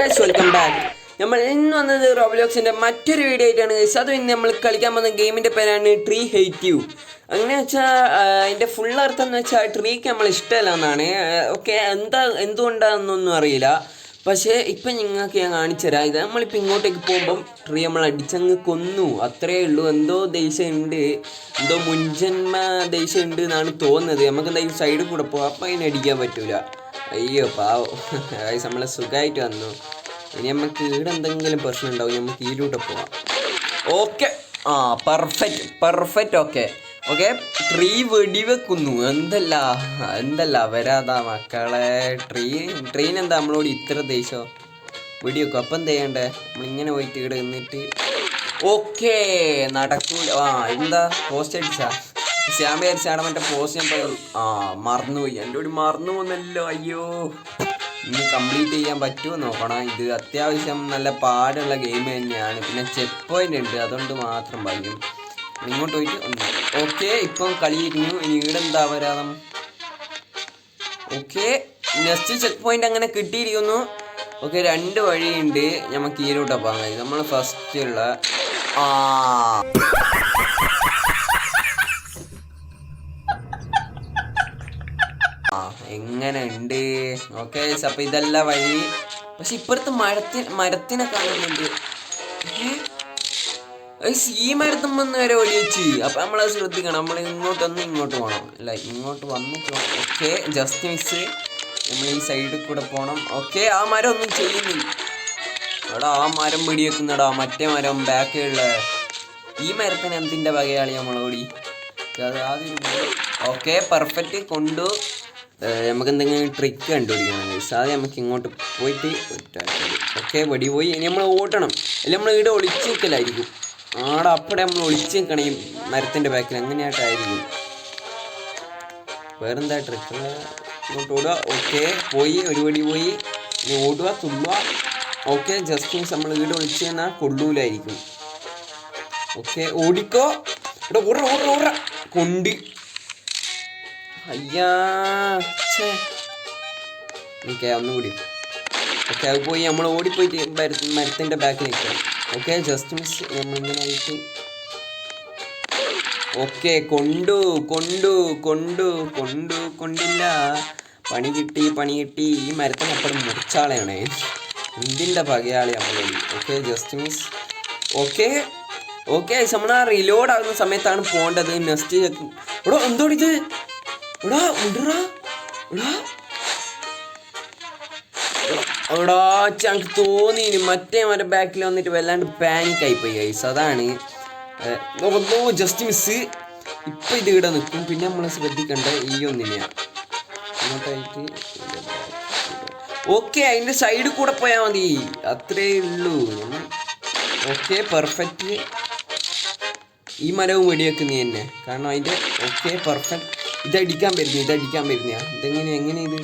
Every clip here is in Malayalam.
Guys welcome back. നമ്മൾ ഇന്ന് വന്നത് റോബ്ലോക്സിൻ്റെ മറ്റൊരു വീഡിയോ ആയിട്ടാണ് ഗൈസ്. അതും ഇന്ന് നമ്മൾ കളിക്കാൻ പോകുന്ന ഗെയിമിൻ്റെ പേരാണ് ട്രീ ഹെയ്റ്റ് യു. അങ്ങനെ വെച്ചാൽ അതിൻ്റെ ഫുൾ അർത്ഥം എന്ന് വെച്ചാൽ ട്രീക്ക് നമ്മൾ ഇഷ്ടമല്ല എന്നാണ്. ഓക്കെ, എന്തുകൊണ്ടാണെന്നൊന്നും അറിയില്ല. പക്ഷേ ഇപ്പം നിങ്ങൾക്ക് ഞാൻ കാണിച്ചു തരാം. ഇത് നമ്മളിപ്പോൾ ഇങ്ങോട്ടേക്ക് പോകുമ്പം ട്രീ നമ്മൾ അടിച്ചങ്ങ് കൊന്നു, അത്രയേ ഉള്ളൂ. എന്തോ ദേഷ്യമുണ്ട്, എന്തോ മുൻജന്മ ദേഷ്യമുണ്ട് എന്നാണ് തോന്നുന്നത്. നമുക്ക് എന്തായാലും സൈഡിൽ കൂടെ പോകാം, അപ്പം അതിനെ അടിക്കാൻ പറ്റൂല. അയ്യോ പാവം ഗൈസ്, നമ്മളെ സുഖമായിട്ട് വന്നു. ഇനി നമുക്ക് ഇവിടെ എന്തെങ്കിലും പ്രശ്നം ഉണ്ടാവും, നമുക്ക് ഇതിലൂടെ പോവാം. Okay, perfect. ഓക്കെ, ട്രീ വെടിവെക്കുന്നു. എന്തല്ല വരാതാ മക്കളെ. ട്രീനെന്താ നമ്മളോട് ഇത്ര ദേഷ്യം? വെടിവെക്കും. അപ്പം എന്ത് ചെയ്യണ്ടേ? നമ്മളിങ്ങനെ പോയിട്ട് ഇവിടെ നിന്നിട്ട് ഓക്കെ നടക്കൂല. എന്താ പോസ്റ്റ് അടിച്ചാ? ശ്യാം വിചാരിച്ചാണ് മറ്റേ പോസ്റ്റ് ഞാൻ മറന്നുപോയി. എൻ്റെ കൂടി മറന്നു പോകുന്നല്ലോ. അയ്യോ, ഇനി കംപ്ലീറ്റ് ചെയ്യാൻ പറ്റുമോ നോക്കണം. ഇത് അത്യാവശ്യം നല്ല പാടുള്ള ഗെയിം തന്നെയാണ്. പിന്നെ ചെക്ക് പോയിന്റ് ഉണ്ട്, അതുകൊണ്ട് മാത്രം പറയും. ഇങ്ങോട്ട് പോയിട്ട് ഉണ്ട്. ഓക്കെ, ഇപ്പം കളി ഇരിഞ്ഞു. ഇനി ഇവിടെ എന്താ വരാതം? ഓക്കെ, നെക്സ്റ്റ് ചെക്ക് പോയിന്റ് അങ്ങനെ കിട്ടിയിരിക്കുന്നു. ഓക്കെ, 2 വഴിയുണ്ട്. നമുക്ക് ഈരോട്ടാ പോകാൻ കഴിയും. നമ്മൾ ഫസ്റ്റുള്ള എങ്ങനെ ഉണ്ട്? ഓക്കെ, അപ്പം ഇതല്ല വഴി. പക്ഷെ ഇപ്പുറത്ത് മരത്തിനെ കാണുന്നുണ്ട്. ഈ മരത്തും വന്ന് വരെ ഒഴിച്ച്. അപ്പം നമ്മളത് ശ്രദ്ധിക്കണം. നമ്മൾ ഇങ്ങോട്ട് പോകണം. അല്ല, ഇങ്ങോട്ട് വന്നിട്ട്. Okay, just miss. നമ്മൾ ഈ സൈഡിൽ കൂടെ പോകണം. ഓക്കെ, ആ മരം ഒന്നും ചെയ്യുന്നില്ല. എടാ, ആ മരം പിടിവെക്കുന്നടാ. മറ്റേ മരം ബാക്കിയുള്ള ഈ മരത്തിന് എന്തിൻ്റെ വകയാളി നമ്മളോടി ആദ്യം. ഓക്കെ, പെർഫെക്റ്റ് കൊണ്ടു. നമുക്ക് എന്തെങ്കിലും ട്രിക്ക് കണ്ടുപിടിക്കണം. ആദ്യം നമുക്ക് ഇങ്ങോട്ട് പോയിട്ട് ഓക്കെ വെടി പോയി. ഇനി നമ്മൾ ഓട്ടണം. അല്ലെങ്കിൽ നമ്മൾ ഇവിടെ ഒളിച്ച് നിൽക്കലായിരിക്കും. അപ്പടെ നമ്മൾ ഒളിച്ച് നിൽക്കണം ഈ മരത്തിൻ്റെ ബാക്കിൽ. അങ്ങനെയായിട്ടായിരിക്കും. വേറെന്താ ട്രിക്ക്? ഇങ്ങോട്ട് ഓടുക. ഓക്കെ, പോയി. ഒരു വെടി പോയി. ഇനി ഓടുക, തുള്ളുക. ഓക്കെ, ജസ്റ്റ് മീൻസ് നമ്മൾ ഇവിടെ ഒളിച്ച് നിന്നാൽ കൊള്ളൂലായിരിക്കും. ഓക്കെ, ഓടിക്കോ. ഇവിടെ ഓട കൊണ്ട്. അയ്യാ, ഓക്കെ, ഒന്നുകൂടി. ഓക്കെ, അത് പോയി. നമ്മൾ ഓടിപ്പോയിട്ട് മരത്തിൻ്റെ ബാക്കിൽ നിൽക്കണം. Okay, just miss. നമ്മളിങ്ങനെ ആയിട്ട് ഓക്കെ കൊണ്ടില്ല. പണി കിട്ടി. ഈ മരത്തിന് അപ്പുറം മുറിച്ചാളെയാണേ. എന്തിൻ്റെ പകയാളി നമ്മളോടി. Okay, just miss. ഓക്കെ നമ്മൾ ആ റിലോഡ് ആകുന്ന സമയത്താണ് പോകേണ്ടത്. നെക്സ്റ്റ് എടോ എന്തോടിത്? ഞങ്ങൾക്ക് തോന്നി മറ്റേ മറ്റേ ബാക്കിൽ വന്നിട്ട് വല്ലാണ്ട് പാനിക് ആയിപ്പോയി ഗൈസ്. അതാണ് ജസ്റ്റ് മിസ്. ഇപ്പം ഇത് ഇവിടെ നിൽക്കും. പിന്നെ നമ്മൾ ശ്രദ്ധിക്കേണ്ട ഈ ഒന്നിനെയാണ് അങ്ങോട്ടായിട്ട്. ഓക്കെ, അതിൻ്റെ സൈഡിൽ കൂടെ പോയാൽ മതി, അത്രേ ഉള്ളൂ. Okay, perfect. ഈ മരവും വെടിവെക്കുന്ന തന്നെ കാരണം അതിൻ്റെ. Okay, perfect. ഇതടിക്കാൻ വരുന്ന എങ്ങനെ ഇത്?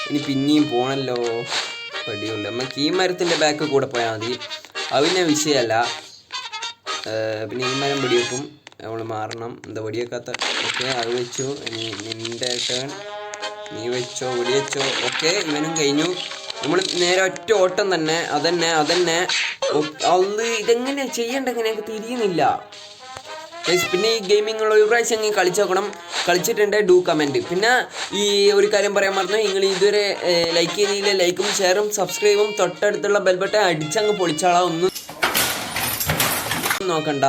ഇനി പിന്നെയും പോണല്ലോ. പടിയുള്ളൂ. നമുക്ക് ഈ മരത്തിൻ്റെ ബാക്ക് കൂടെ പോയാൽ മതി, അതിനെ വിഷയമല്ല. പിന്നെ ഈ മരം വെടിവെക്കും, നമ്മൾ മാറണം. എന്താ വെടിവെക്കാത്ത? ഓക്കെ, അത് വെച്ചു. ഇനി നിൻ്റെ ടേൺ. നീ വെച്ചോ, വെടിവെച്ചോ. ഓക്കെ, ഇവനും കഴിഞ്ഞു. നമ്മൾ നേരെ ഒറ്റ ഓട്ടം തന്നെ. അതന്നെ. ഇതെങ്ങനെ ചെയ്യേണ്ടത് എനിക്ക് തിരിയുന്നില്ല. പിന്നെ ഈ ഗെയിമിങ്ങൾ ഒരു പ്രാവശ്യം എങ്ങനെ കളിച്ച് നോക്കണം. കളിച്ചിട്ടുണ്ട്, ഡു കമൻറ്റ്. പിന്നെ ഈ ഒരു കാര്യം പറയാൻ മറന്നു, നിങ്ങൾ ഇതുവരെ ലൈക്ക് ചെയ്തില്ല, ലൈക്കും ഷെയറും സബ്സ്ക്രൈബും തൊട്ടടുത്തുള്ള ബെൽ ബട്ടൺ അടിച്ചങ്ങ് പൊളിച്ചാളാം. ഒന്നും നോക്കണ്ട.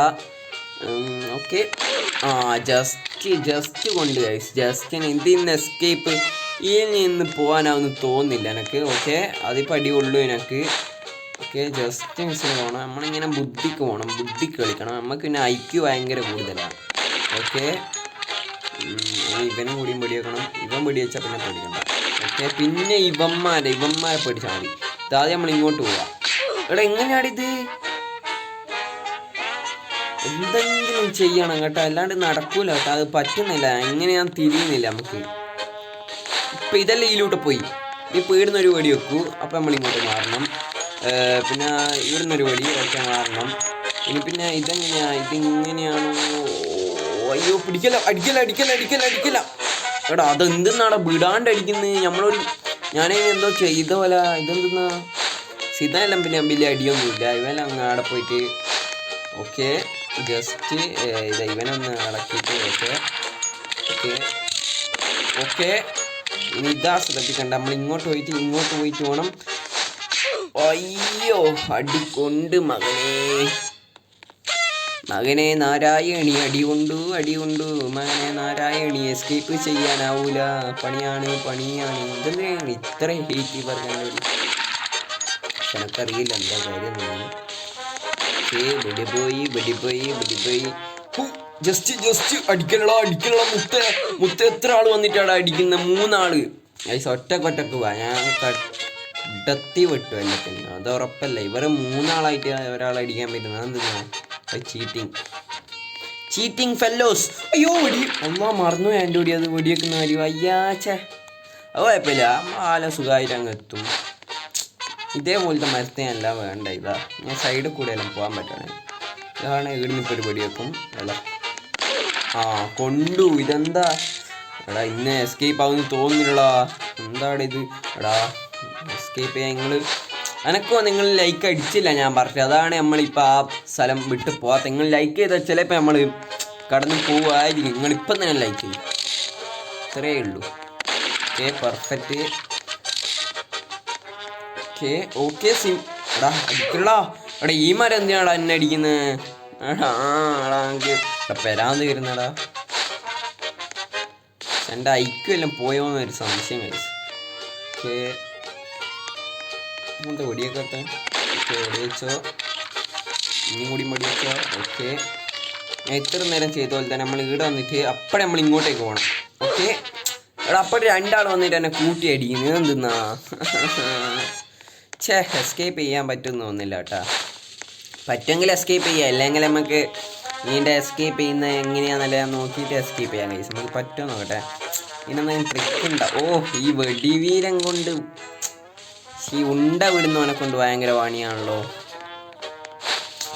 ഓക്കെ, ജസ്റ്റ് കൊണ്ട് ഗൈസ്. ജസ്റ്റിന് ഇതിന്ന് എസ്കേപ്പ് ഇതിൽ നിന്ന് പോകാനാവുന്ന തോന്നുന്നില്ല എനിക്ക്. ഓക്കെ, അതിപ്പോൾ അടിയുള്ളൂ എനിക്ക്. ഓക്കെ, ജസ്റ്റ് മിസ്സിന് പോകണം. നമ്മളിങ്ങനെ ബുദ്ധിക്ക് പോകണം, ബുദ്ധിക്ക് കളിക്കണം. നമുക്ക് പിന്നെ IQ ഭയങ്കര കൂടുതലാണ്. ഓക്കെ, ഇവനും കൂടിയും വെടിവെക്കണം. ഇവൻ വെടിവെച്ചാൽ പിന്നെ പേടിക്കണ്ട. ഓക്കെ, പിന്നെ ഇവന്മാരെ പേടിച്ചാൽ മതി. ഇതാദ്യം നമ്മൾ ഇങ്ങോട്ട് പോവാം. എങ്ങനെയാണിത്? എന്തെങ്കിലും ചെയ്യണം കേട്ടോ, അല്ലാണ്ട് നടക്കൂല കേട്ടോ. അത് പറ്റുന്നില്ല, എങ്ങനെയാ തിരിയുന്നില്ല നമുക്ക്. ഇപ്പം ഇതെല്ലാം ഇതിലൂടെ പോയി. ഇപ്പോൾ ഇവിടുന്നൊരു വെടി വെക്കൂ, അപ്പം നമ്മളിങ്ങോട്ട് മാറണം. പിന്നെ ഇവിടുന്നൊരു വടി. ഓക്കെ, മാറണം. ഇനി പിന്നെ ഇതിങ്ങനെയാണോ? അയ്യോ, അടിക്കല. എടാ അതെന്തെന്നാടാ വിടാണ്ടടിക്കുന്നത് നമ്മളൊരു ഞാനേ എന്തോ ചെയ്ത പോലെ ഇതെന്തെന്നാ സിതാനെല്ലാം പിന്നെ വലിയ അടിയൊന്നുമില്ല ഇവനെല്ലാം അങ്ങ് അവിടെ പോയിട്ട് ഓക്കെ ജസ്റ്റ് ഇത് ഇവനൊന്ന് ഇളക്കിയിട്ട് ഓക്കെ ഓക്കെ ഓക്കെ ഇനി ഇതാ ശ്രദ്ധിക്കണ്ട നമ്മൾ ഇങ്ങോട്ട് പോയിട്ട് വേണം അയ്യോ അടികൊണ്ട് മകനെ നാരായണി അടികൊണ്ടു മകനെ നാരായണി എസ്കേപ്പ് ചെയ്യാനാവൂല പണിയാണ് ഇതെന്തിനാണ് ഇത്ര ഹേറ്റ് പറഞ്ഞാൽ എനിക്കറിയില്ല എന്താ കാര്യം വെടിപോയി ജസ്റ്റ് അടിക്കണല്ലോ മുത്ത എത്ര ആള് വന്നിട്ടാണ് അടിക്കുന്ന 3 ആള് ഒറ്റക്ക് പോവാ ഞാൻ കടത്തി വിട്ടു എല്ലാത്തിനും അത് ഉറപ്പല്ല ഇവരെ 3 ആളായിട്ട് ഒരാളെ അടിക്കാൻ പറ്റുന്നത് എന്തെന്നാ ചീറ്റിംഗ് ഫെല്ലോസ് അയ്യോ അമ്മ മറന്നു എൻ്റെ ഓടി അത് വെടിവെക്കുന്ന കാര്യം അയ്യാച്ചേ അത് കുഴപ്പമില്ല ആല സുഖമായിട്ട് അങ്ങ് എത്തും ഇതേപോലത്തെ മരത്തിനല്ല വേണ്ട ഇതാ ഞാൻ സൈഡിൽ കൂടെ എല്ലാം പോകാൻ പറ്റണേ ഇതാണ് ഇവിടുന്ന് ഒരു വെടിവെക്കും അല്ല കൊണ്ടു ഇതെന്താ എടാ ഇന്ന് എസ്കേപ്പ് ആവുമെന്ന് തോന്നുന്നില്ലടാ എന്താണ് ഇത് എടാ എസ്കേപ്പ് ചെയ്യാൻ നിങ്ങൾ ലൈക്ക് അടിച്ചില്ല ഞാൻ പറഞ്ഞത് അതാണ് നമ്മളിപ്പോൾ ആ സ്ഥലം വിട്ട് പോകാത്ത നിങ്ങൾ ലൈക്ക് ചെയ്താൽ ചിലപ്പോൾ നമ്മൾ കടന്നു പോവുമായിരിക്കും നിങ്ങളിപ്പം തന്നെ ലൈക്ക് ചെയ്യും ഇത്രയേ ഉള്ളൂ ഓക്കെ പെർഫെക്റ്റ് ഓക്കെ സിം എടാ അടിക്കടാ എടാ ഈ മരം എന്തിനാടാ എന്നെ അടിക്കുന്നത് എനിക്ക് പെരാന്ന് വരുന്നടാ എൻ്റെ ഐക്യം എല്ലാം പോയോന്നൊരു സംശയം കഴിച്ചു ഓക്കെ എന്താ വെടിയൊക്കെ ഓക്കെ വെടിവെച്ചോ ഇനിയും കൂടി വെടിവെച്ചോ ഓക്കെ ഞാൻ ഇത്ര നേരം ചെയ്ത പോലെ തന്നെ നമ്മൾ ഇവിടെ വന്നിട്ട് അപ്പോഴേ നമ്മൾ ഇങ്ങോട്ടേക്ക് പോകണം ഓക്കെ എടാ അപ്പോഴും 2 ആൾ വന്നിട്ട് എന്നെ കൂട്ടി അടിക്കുന്നത് എന്തെന്നാ എസ്കേപ്പ് ചെയ്യാൻ പറ്റുമെന്ന് തോന്നുന്നില്ല കേട്ടാ പറ്റുമെങ്കിൽ എസ്കേപ്പ് ചെയ്യാം അല്ലെങ്കിൽ നമുക്ക് ഇതിൻ്റെ എസ്കേപ്പ് ചെയ്യുന്നത് എങ്ങനെയാണെന്നല്ല നോക്കിയിട്ട് എസ്കേപ്പ് ചെയ്യാൻ കഴിയും നമുക്ക് പറ്റുമോ നോക്കട്ടെ ഇതിനെന്തെങ്കിലും ട്രിക്ക് ഉണ്ടോ ഈ വെടിവീരം കൊണ്ട് ഈ ഉണ്ട വിടുന്നവനെ കൊണ്ട് ഭയങ്കര പണിയാണല്ലോ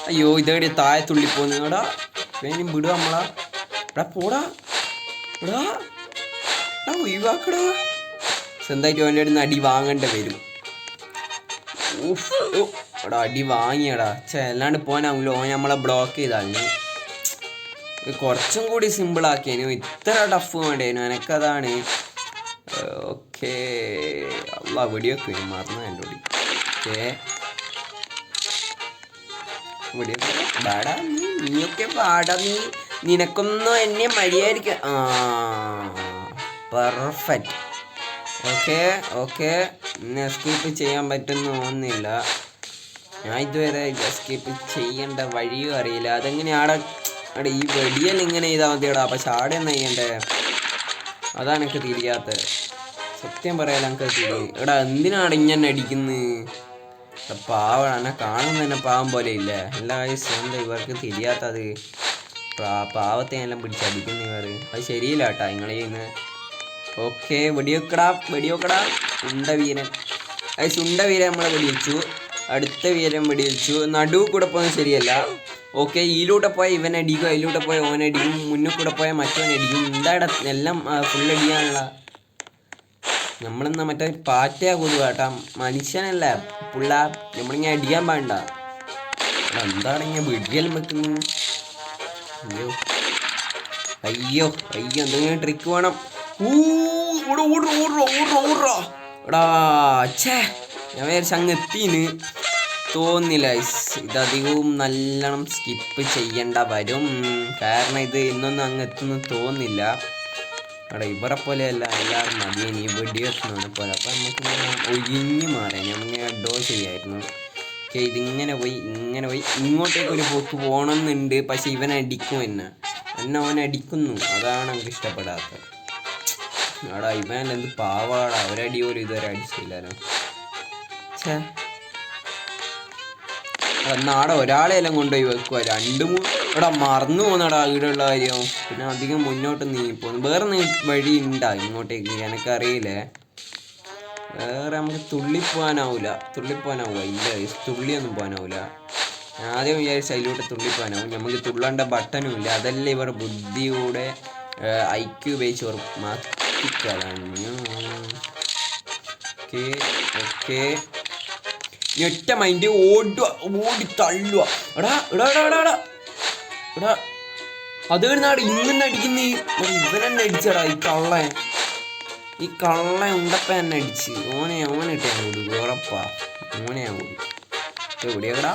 അയ്യോ ഇതേടി താഴത്തുള്ളി പോകുന്നടാ വേനും വിടുക നമ്മളാ പോടാ ഒഴിവാക്കടാ സ്വന്തമായിട്ട് അവൻ്റെ അടുത്ത് അടി വാങ്ങേണ്ടി വരും എടാ അടി വാങ്ങിയടാ അല്ലാണ്ട് പോനാവില്ലോ നമ്മളെ ബ്ലോക്ക് ചെയ്താൽ കുറച്ചും കൂടി സിമ്പിളാക്കിയേനു ഇത്ര ടഫ് വേണ്ടേനു എനിക്കതാണ് ഓക്കെ അല്ല വെടിയൊക്കെ വരും മറന്നു എൻ്റെ ഓടി ഓക്കെ വെടിയൊക്കെ പാടാ നീയൊക്കെ പാടാ നിനക്കൊന്നും എന്നെ മര്യാദയ്ക്ക് പെർഫെക്റ്റ് ഓക്കെ എസ്കേപ്പ് ചെയ്യാൻ പറ്റുമെന്ന് തോന്നുന്നില്ല ഞാൻ ഇതുവരെ എസ്കേപ്പ് ചെയ്യേണ്ട വഴിയും അറിയില്ല അതെങ്ങനെയാടെ അവിടെ ഈ വെടിയെല്ലാം ഇങ്ങനെ ചെയ്താൽ മതിയടാ പക്ഷെ ആടെ എന്നാ ചെയ്യണ്ടേ അതാണ് എനിക്ക് തിരിയാത്തത് സത്യം പറയാൻ എനിക്ക് തിരി എടാ എന്തിനാണ് ഇങ്ങനെ അടിക്കുന്നത് പാവം എന്നെ കാണുന്ന തന്നെ പാവം പോലെ ഇല്ലേ എല്ലാ കാര്യം എന്താ ഇവർക്ക് തിരിയാത്തത് പാവത്തെ എല്ലാം പിടിച്ചടിക്കുന്ന ഇവർ അത് ശരിയില്ല കേട്ടാ നിങ്ങൾ ചെയ്യുന്നത് ഓക്കെ വെടിവെക്കടാ ഉണ്ടവീരൻ ഉണ്ടവീരൻ നമ്മളെ വെടിവെച്ചു അടുത്ത വീരൻ വെടിവെച്ചു നടുവ് കൂടെ പോകുന്നത് ശരിയല്ല ഓക്കെ ഇതിലൂടെ പോയാൽ ഇവനടിക്കും അതിലൂടെ പോയാൽ ഓനടിക്കും മുന്നിൽ കൂടെ പോയാൽ മറ്റവനടിക്കും എന്താടാ എല്ലാം ഫുൾ അടിക്കാനുള്ള നമ്മളെന്നാ മറ്റേ പാറ്റയാ കൊതുക കേട്ടാ മനുഷ്യനല്ല പുള്ള നമ്മളിങ്ങനെ അടിക്കാൻ പാടണ്ട എന്താണ് ഇങ്ങനെ വെടിയെല്ലാം വെക്കുന്നു അയ്യോ എന്തെങ്കിലും ട്രിക്ക് വേണം എടാ ഞാൻ വിചാരിച്ച അങ്ങ് എത്തീന് തോന്നില്ല ഇതധികവും നല്ലോണം സ്കിപ്പ് ചെയ്യേണ്ട വരും കാരണം ഇത് ഇന്നൊന്നും അങ്ങ് എത്തുന്നു തോന്നില്ല അവിടെ ഇവരെ പോലെയല്ല എല്ലാവരും മതിയേനി വെടിവെക്കുന്നവനെ പോലെ അപ്പം നമുക്ക് ഒഴിഞ്ഞു മാറാൻ നമ്മളിങ്ങനെ ഡോ ചെയ്യായിരുന്നു ഓക്കെ ഇതിങ്ങനെ പോയി ഇങ്ങോട്ടേക്ക് ഒരു പോക്ക് പോകണമെന്നുണ്ട് പക്ഷെ ഇവനടിക്കും എന്നെ അവനടിക്കുന്നു അതാണ് നമുക്ക് ഇഷ്ടപ്പെടാത്തത് എടാ ഇവനെന്ത് പാവാടാ ഒരടി പോലും ഇതുവരെ അടിച്ചില്ലല്ലോ നാടെ ഒരാളെല്ലാം കൊണ്ടുപോയി വെക്കുക 2-3 എടാ മറന്നു പോകുന്നടാ ഇവിടെയുള്ള കാര്യം പിന്നെ അധികം മുന്നോട്ട് നീങ്ങിപ്പോന്നു വേറെ വഴി ഉണ്ടാ ഇങ്ങോട്ടേക്ക് എനിക്കറിയില്ലേ വേറെ നമുക്ക് തുള്ളിപ്പോകാനാവില്ല ഇല്ല തുള്ളിയൊന്നും പോകാനാവില്ല ഞാൻ ആദ്യം വിചാരിച്ച അതിലൂടെ തുള്ളിപ്പോകാനാവും നമുക്ക് തുള്ളേണ്ട ബട്ടനും ഇല്ല അതെല്ലാം ഇവർ ബുദ്ധിയോടെ ഐക്യു ഉപയോഗിച്ച് കുത്തിക്കളഞ്ഞു. Okay okay. ഒറ്റ മൈൻഡ് ഓടി തള്ളുക. എടാ എടാ എടാ എടാ എടാ അത് നാട് ഇങ്ങനെ അടിക്കുന്ന ഇവനെന്നെ അടിച്ചടാ ഈ കള്ള ഉണ്ടപ്പ എന്നെ അടിച്ച്. ഓനിട്ട് ഞാൻ കൊടുക്കും ഉറപ്പാ. ഓനെ ഞാൻ കൊടുക്കും. എവിടെയാടാ?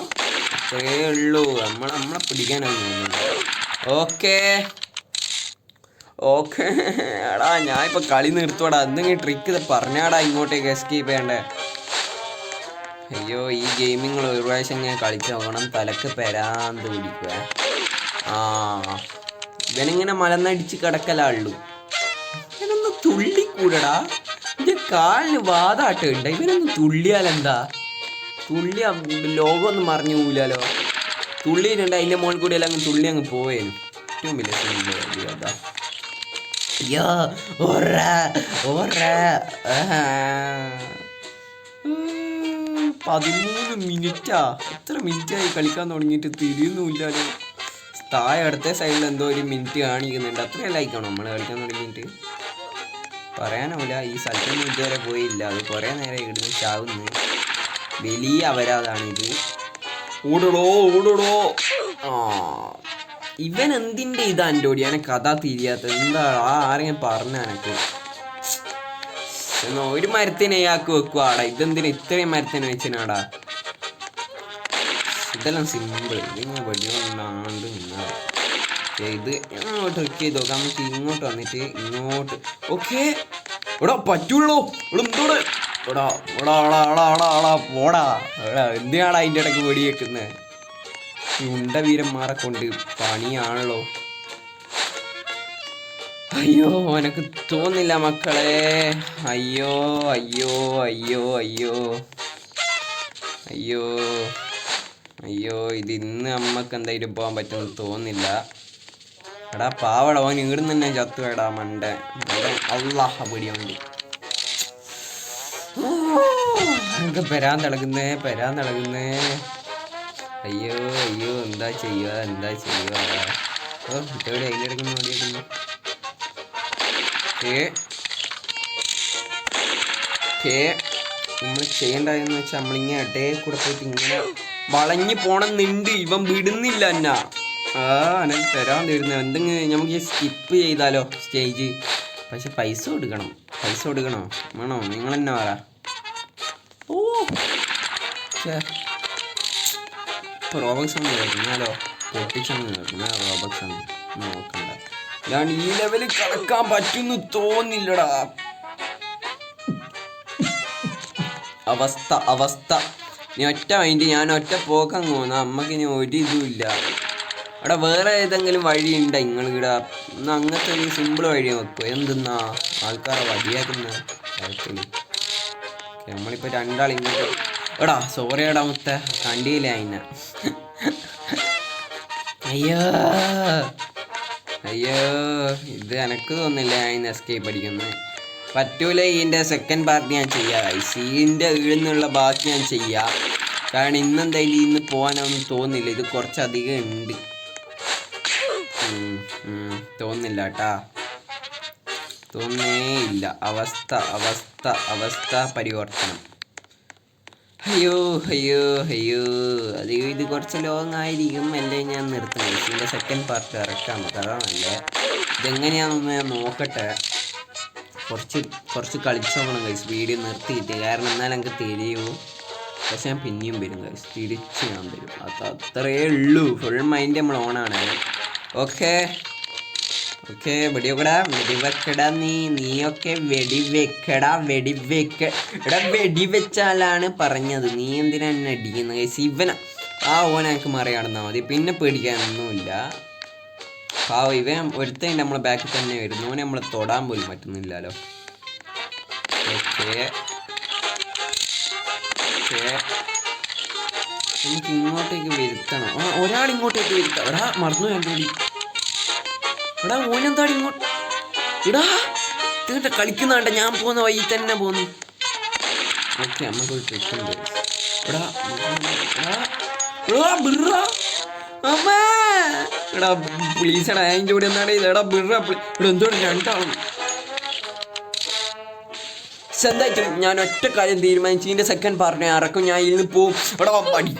അത്രേ ഉള്ളൂ. നമ്മളെ പിടിക്കാനാണ് തോന്നുന്നത്. Okay okay. എടാ ഞാനിപ്പോ കളി നിർത്തുവാടാ. എന്തെങ്കിലും ട്രിക്ക് പറഞ്ഞാടാ ഇങ്ങോട്ടേക്ക് എസ്കേപ്പ് ചെയ്യണ്ടേ. അയ്യോ ഈ ഗെയിമിങ്ങൾ ഒരു പ്രാവശ്യം ഞാൻ കളിച്ച് നോക്കണം. തലക്ക് പെരാന്ത് പിടിക്കുക. ഇവനിങ്ങനെ മലന്നടിച്ച് കിടക്കലുള്ളൂ. ഇവനൊന്ന് തുള്ളിക്കൂടടാ. ഇത് കാലിന് വാതാട്ടം ഉണ്ട്. ഇവനൊന്ന് തുള്ളിയാലെന്താ? തുള്ളി ലോകമൊന്നും മറിഞ്ഞു പോവില്ലല്ലോ. തുള്ളിയിട്ടുണ്ട്. അതിൻ്റെ മുകളിൽ കൂടി എല്ലാം അങ്ങ് തുള്ളി അങ്ങ് പോയേനും. ഏറ്റവും വലിയ സിമ്പിൾ അതാ. അയ്യോ 13 മിനിറ്റാ. എത്ര മിനിറ്റായി കളിക്കാൻ തുടങ്ങിയിട്ട് തിരിയുന്നുമില്ലാലോ. താഴെ അടുത്ത സൈഡിൽ എന്തോ ഒരു മിനിറ്റ് കാണിക്കുന്നുണ്ട്. അത്രയല്ല ആയിക്കോണം നമ്മൾ കളിക്കാൻ തുടങ്ങിയിട്ട്. പറയാനില്ല. ഈ സ്ഥലത്തൊന്നും ഇതുവരെ പോയില്ല. അത് കുറേ നേരം ഇവിടുന്ന് ചാവുന്നു. വലിയ അപരാധാണിത്. ഓടടോ. ഇവൻ എന്തിൻ്റെ ഇതാ എൻ്റെ ഓടി എന്നെ കഥ തിരിയാത്തത് എന്താ? ആരെങ്കിലും പറഞ്ഞ എനക്ക് എന്നാ ഒരു മരത്തിനെ അയാൾക്ക് വെക്കുവാടാ. ഇതെന്തിനാ ഇത്രയും മരത്തിനെ വെച്ചിനാടാ? ഇതെല്ലാം സിമ്പിൾ. ഇതിങ്ങനെ വെടികൊണ്ടാണ്ട് ഇത് ഇങ്ങോട്ട് ട്രിക്ക് ചെയ്ത് നോക്കാം. നമുക്ക് ഇങ്ങോട്ട് വന്നിട്ട് ഇങ്ങോട്ട്. ഓക്കെ എടാ പറ്റൂള്ളൂ. എന്തോടെ പോടാ. എന്തിനാടാ അതിൻ്റെ ഇടയ്ക്ക് വെടി വെക്കുന്നത്? ഉണ്ടവീരന്മാരെ കൊണ്ട് പണിയാണല്ലോ. അയ്യോ എനക്ക് തോന്നില്ല മക്കളെ. അയ്യോ അയ്യോ അയ്യോ അയ്യോ അയ്യോ അയ്യോ ഇത് ഇന്ന് അമ്മക്ക് എന്തായാലും പോകാൻ പറ്റുമെന്ന് തോന്നില്ല. എടാ പാവട ഓൻ ഇവിടുന്ന് തന്നെ ചത്തുവേടാ മണ്ട. അള്ളാഹ പിടിയുണ്ട്. എനിക്ക് പെരാൻ തിളകുന്നേ. അയ്യോ എന്താ ചെയ്യുക? ഓ ഇട്ടവിടെ അതിൻ്റെ ഇടയ്ക്ക് ഓടിയേക്കുന്നു. നമ്മൾ ചെയ്യേണ്ടതെന്ന് വെച്ചാൽ നമ്മളിങ്ങനെ ഇടയിൽ കൂടെ പോയിട്ട് ഇങ്ങനെ വളഞ്ഞു പോണമെന്നുണ്ട്. ഇവൻ വിടുന്നില്ല എന്നാ. എനിക്ക് തരാൻ തരുന്ന എന്തെങ്കിലും നമുക്ക് സ്കിപ്പ് ചെയ്താലോ സ്റ്റേജ്. പക്ഷെ പൈസ കൊടുക്കണോ? വേണോ? നിങ്ങൾ തന്നെ പറ. ഓ റോബക്സ് ഒന്ന് കഴിഞ്ഞാലോ? പൊട്ടിച്ചങ്ങ് കഴിഞ്ഞാൽ റോബക്സ് ഒന്ന് നോക്കണ്ട. ഞാൻ ഈ ലെവലിൽ കളിക്കാൻ പറ്റുന്നു തോന്നില്ലടാ. അവസ്ഥ നീ ഒറ്റ മൈൻഡ്. ഞാൻ ഒറ്റ പോക്കാൻ പോകുന്ന അമ്മക്ക് ഇനി ഒരു ഇതുമില്ല. അവിടെ വേറെ ഏതെങ്കിലും വഴി ഉണ്ടോ നിങ്ങളിവിടെ? എന്നാൽ അങ്ങനത്തെ ഒരു സിമ്പിൾ വഴി നോക്കുക. എന്തെന്നാ ആൾക്കാരെ വടിയാക്കുന്ന കാര്യത്തിൽ നമ്മളിപ്പോൾ രണ്ടാളിങ്ങോട്ട്. എടാ സോറിയടാ മുത്ത, കണ്ടിയില്ല അതിനെ. അയ്യോ ഇത് എനക്ക് തോന്നില്ല ഞാൻ എസ്കേപ്പ് അടിക്കുന്നത്. പറ്റൂല. ഇതിൻ്റെ സെക്കൻഡ് പാർട്ട് ഞാൻ ചെയ്യാം. ഇതിൻ്റെ ഈടുന്നുള്ള ബാക്കി ഞാൻ ചെയ്യാം. കാരണം ഇന്നെന്തായാലും ഇന്ന് പോകാനൊന്നും തോന്നില്ല. ഇത് കുറച്ചധികം ഉണ്ട്. തോന്നില്ല കേട്ടാ. തോന്നേ ഇല്ല. അവസ്ഥ പരിവർത്തനം. അയ്യോ അത് ഇത് കുറച്ച് ലോങ് ആയിരിക്കും. അല്ലേ ഞാൻ നിർത്തുന്നത്. ഇതിൻ്റെ സെക്കൻഡ് പാർട്ട് ഇറക്കാം. അതാണല്ലേ. ഇതെങ്ങനെയാണെന്ന് ഞാൻ നോക്കട്ടെ. കുറച്ച് കളിച്ചു നോക്കണം ഗൈസ്. വീഡിയോ നിർത്തിയിട്ട്. കാരണം എന്നാൽ എനിക്ക് തിരിയൂ. പക്ഷെ ഞാൻ പിന്നെയും വരും ഗൈസ്. തിരിച്ച് ഞാൻ വരും. അത്രയേ ഉള്ളൂ. ഫുൾ മൈൻഡ് നമ്മൾ ഓണാണ്. ഓക്കെ വെടിവെക്കടാ. നീയൊക്കെ വെടിവെച്ചാലാണ് പറഞ്ഞത്. നീ എന്തിനാ എന്നെ അടിക്കുന്നത് ഗൈസ്? ഇവന ഓനെ എനിക്ക് മറിയാടുന്നാൽ മതി. പിന്നെ പേടിക്കാനൊന്നുമില്ല. ഇവൻ ഒരുത്തൻ നമ്മളെ ബാക്കിൽ തന്നെ വരുന്നു. ഓനെ നമ്മളെ തൊടാൻ പോലും പറ്റുന്നില്ലല്ലോ. നമുക്ക് ഇങ്ങോട്ടേക്ക് വരുത്തണം. ഒരാൾ ഇങ്ങോട്ടേക്ക് വരുത്താം. എടാ മറന്നു കണ്ടോടി. എടാ ഓനെന്താടി ഇങ്ങോട്ട്. എടാ ഇതിട്ട് കളിക്കുന്നാണ്ട. ഞാൻ പോകുന്ന വഴി തന്നെ പോന്നു. ഓക്കെ നമുക്കൊരു ട്രിക്കുണ്ട്. എടാ പ്ലീസ് എടാ അതിൻ്റെ കൂടെ എന്താണ് ഇത്? എടാ ബിറ എന്തോടെ രണ്ടാളും. എന്തായിട്ടും ഞാൻ ഒറ്റ കാര്യം തീരുമാനിച്ചു, ഇതിൻ്റെ സെക്കൻഡ് പാർട്ട് ഞാൻ ഇറക്കും. ഞാൻ ഇതിൽ പോവും ഇവിടെ പടി.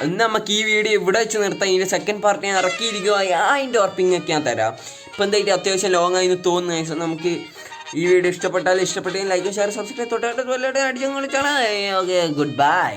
ഇന്ന് നമുക്ക് ഈ വീഡിയോ ഇവിടെ വെച്ച് നിർത്താം. ഇതിൻ്റെ സെക്കൻഡ് പാർട്ട് ഞാൻ ഇറക്കിയിരിക്കുക, അതിൻ്റെ ഉറപ്പിങ് ഒക്കെ ഞാൻ തരാം. ഇപ്പം എന്തായിട്ട് അത്യാവശ്യം ലോങ് ആയി തോന്നുന്നു. നമുക്ക് ഈ വീഡിയോ ഇഷ്ടപ്പെട്ടാൽ ലൈക്ക്, ഷെയർ, സബ്സ്ക്രൈബ് തൊട്ടായിട്ട് അടിച്ചു വിളിച്ചാണ്. Okay, good bye.